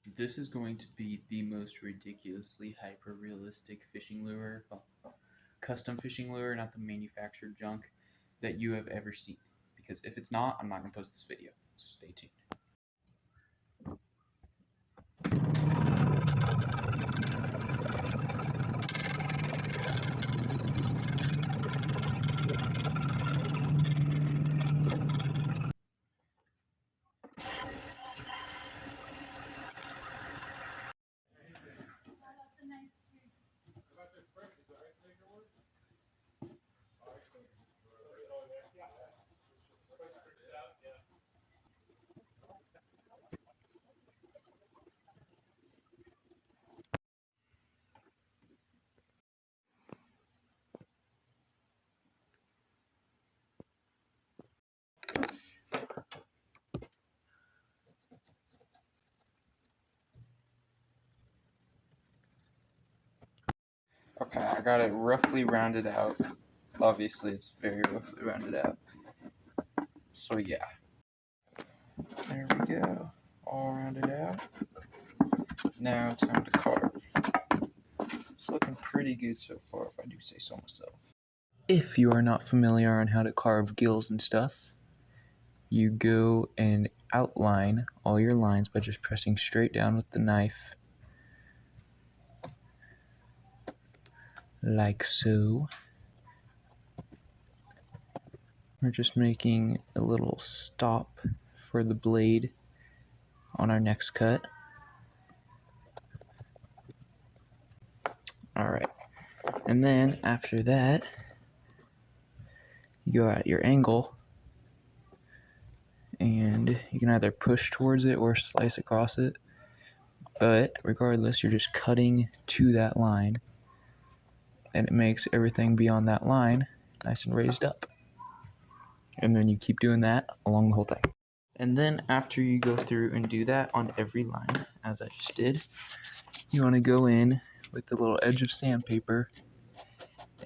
This is going to be the most ridiculously hyper-realistic fishing lure, well, custom fishing lure, not the manufactured junk, that you have ever seen. Because if it's not, I'm not going to post this video, so stay tuned. Okay, I got it roughly rounded out. Obviously, it's very roughly rounded out. So yeah. There we go. All rounded out. Now time to carve. It's looking pretty good so far, if I do say so myself. If you are not familiar on how to carve gills and stuff, you go and outline all your lines by just pressing straight down with the knife, like so. We're just making a little stop for the blade on our next cut. Alright, and then after that, you go at your angle, and you can either push towards it or slice across it, but regardless, you're just cutting to that line, and it makes everything beyond that line nice and raised up. And then you keep doing that along the whole thing. And then after you go through and do that on every line, as I just did, you want to go in with the little edge of sandpaper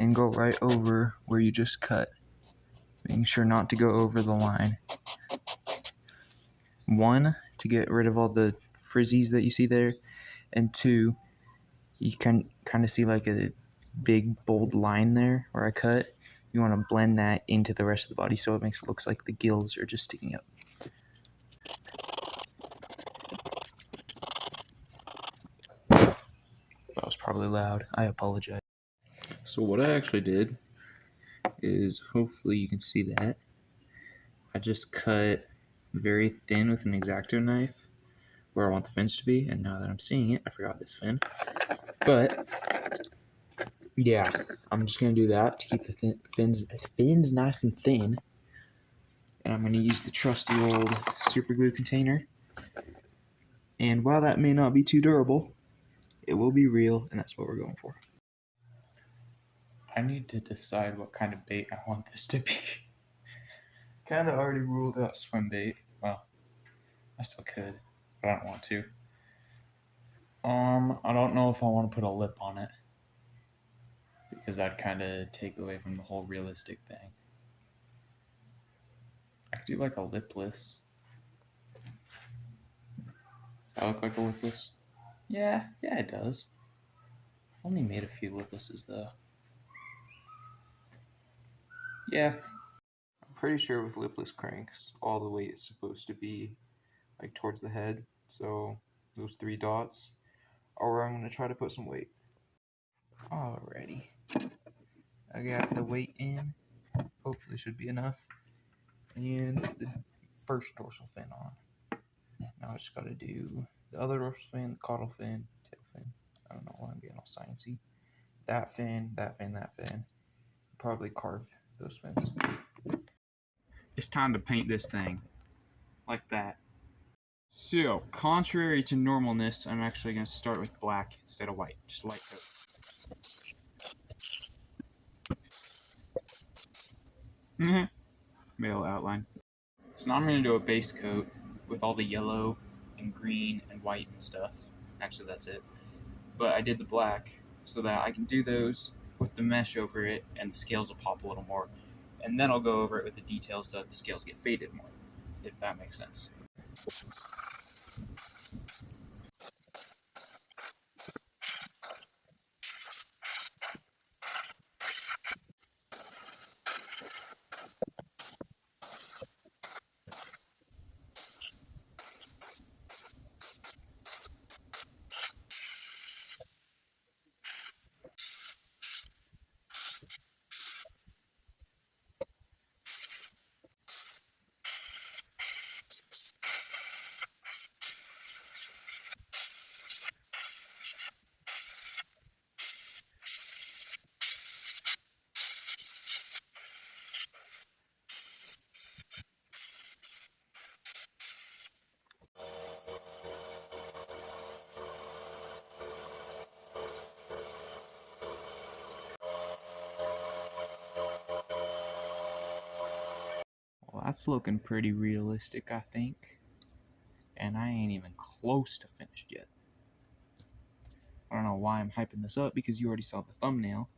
and go right over where you just cut, making sure not to go over the line. One, to get rid of all the frizzies that you see there, and two, you can kind of see like a big bold line there where I cut. You want to blend that into the rest of the body so it looks like the gills are just sticking up. That was probably loud. I apologize. So what I actually did is, hopefully you can see that, I just cut very thin with an X-Acto knife where I want the fins to be, and now that I'm seeing it, I forgot this fin. But yeah, I'm just gonna do that to keep the fins nice and thin, and I'm gonna use the trusty old super glue container. And while that may not be too durable, it will be real, and that's what we're going for. I need to decide what kind of bait I want this to be. Kind of already ruled out swim bait. Well, I still could, but I don't want to. I don't know if I want to put a lip on it, because that'd kind of take away from the whole realistic thing. I could do like a lipless. I look like a lipless? Yeah, it does. I've only made a few liplesses though. Yeah. I'm pretty sure with lipless cranks, all the weight is supposed to be like towards the head. So those 3 dots are where I'm going to try to put some weight. Alrighty. I got the weight in. Hopefully should be enough. And the first dorsal fin on. Now I just got to do the other dorsal fin, the caudal fin, tail fin. I don't know why I'm getting all sciencey. That fin, that fin, that fin. Probably carve those fins. It's time to paint this thing. Like that. So, contrary to normalness, I'm actually going to start with black instead of white. Just light coat. Male outline. So now I'm going to do a base coat with all the yellow and green and white and stuff. Actually, that's it. But I did the black so that I can do those with the mesh over it and the scales will pop a little more. And then I'll go over it with the details so that the scales get faded more, if that makes sense. That's looking pretty realistic, I think. And I ain't even close to finished yet. I don't know why I'm hyping this up, because you already saw the thumbnail.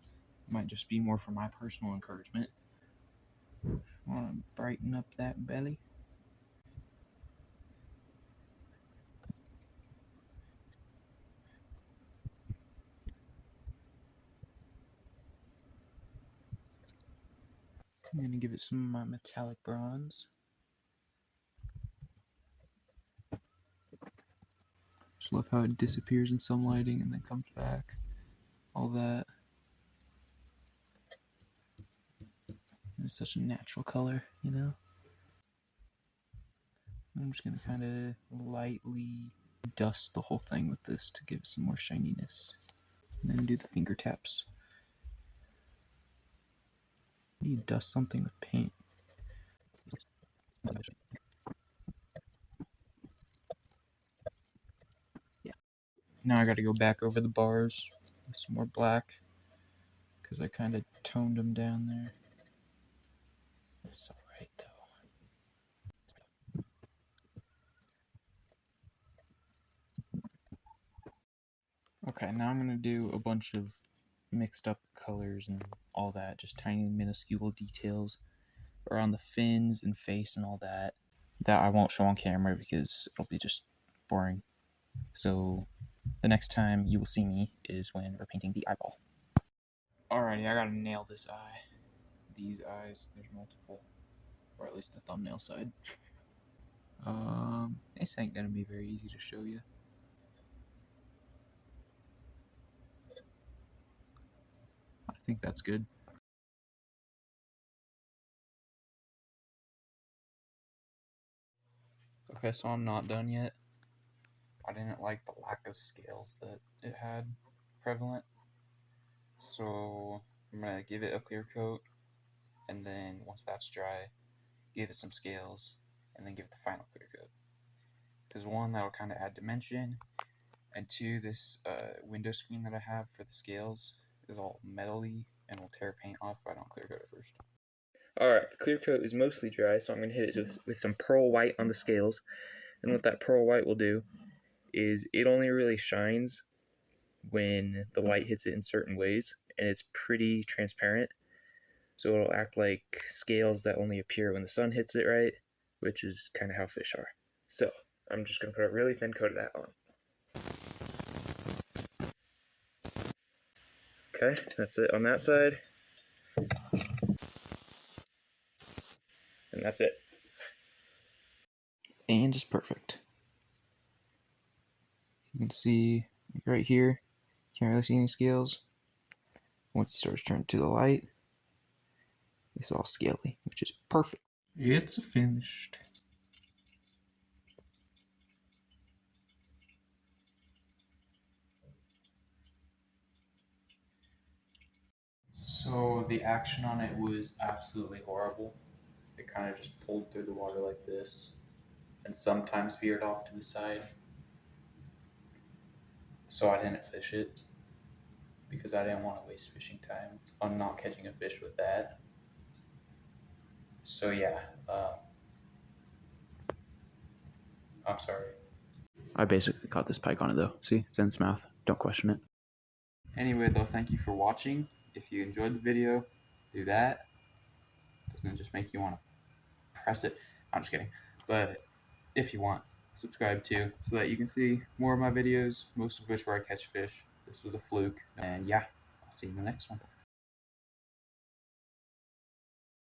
It might just be more for my personal encouragement. Just want to brighten up that belly. I'm going to give it some of my metallic bronze. Just love how it disappears in some lighting and then comes back. All that. It's such a natural color, you know? I'm just going to kind of lightly dust the whole thing with this to give it some more shininess. And then do the finger taps. You dust something with paint. Yeah. Now I gotta go back over the bars with some more black, because I kind of toned them down there. It's alright though. Okay, now I'm gonna do a bunch of mixed up colors and all that, just tiny minuscule details around the fins and face and all that I won't show on camera because it'll be just boring. So the next time you will see me is when we're painting the eyeball. Alrighty, I gotta nail this eye. These eyes, there's multiple, or at least the thumbnail side. This ain't gonna be very easy to show you. I think that's good. Okay, so I'm not done yet. I didn't like the lack of scales that it had prevalent. So I'm gonna give it a clear coat, and then once that's dry, give it some scales, and then give it the final clear coat. Because one, that'll kind of add dimension, and two, this window screen that I have for the scales is all metally and will tear paint off if I don't clear coat it first. Alright, the clear coat is mostly dry, so I'm going to hit it with some pearl white on the scales. And what that pearl white will do is it only really shines when the light hits it in certain ways, and it's pretty transparent. So it'll act like scales that only appear when the sun hits it, right? Which is kind of how fish are. So I'm just going to put a really thin coat of that on. Okay, that's it on that side. And that's it. And it's perfect. You can see right here, you can't really see any scales. Once it starts turning to the light, it's all scaly, which is perfect. It's finished. So the action on it was absolutely horrible. It kind of just pulled through the water like this, and sometimes veered off to the side. So I didn't fish it, because I didn't want to waste fishing time on not catching a fish with that. So yeah, I'm sorry. I basically caught this pike on it though. See, it's in its mouth. Don't question it. Anyway though, thank you for watching. If you enjoyed the video, do that. Doesn't it just make you want to press it? I'm just kidding. But if you want, subscribe too, so that you can see more of my videos, most of which where I catch fish. This was a fluke. And yeah, I'll see you in the next one.